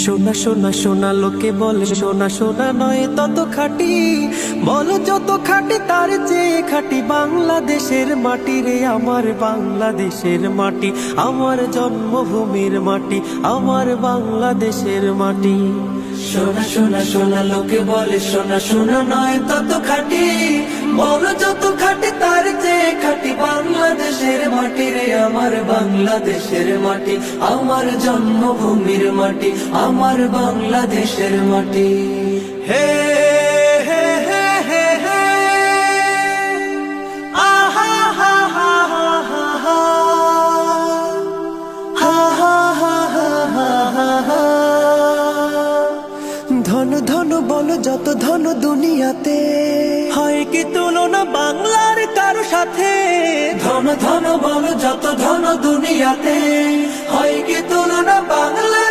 সোনা সোনা সোনা লোকে বলে সোনা সোনা নয় তত খাঁটি, বলো যত খাঁটি তার চেয়ে খাঁটি বাংলাদেশের মাটি রে, আমার বাংলাদেশের মাটি, আমার জন্মভূমির মাটি, আমার বাংলাদেশের মাটি। সোনা সোনা সোনা লোকে বলে সোনা সোনা নয় তত খাঁটি, বলো যত খাঁটি তার চেয়ে খাঁটি বাংলাদেশের মাটি রে, আমার বাংলাদেশের মাটি, আমার জন্মভূমির মাটি, আমার বাংলাদেশের মাটি। হে হে হে হে হে আহা হা হা হা হা হা হা হা হা হা হা হা। ধন ধন বলো যত ধন দুনিয়াতে, হয় কি তুলনা বাংলার কারো সাথে? ধন ধন বলো যত ধন দুনিয়াতে, হয় কি তুলনা বাংলা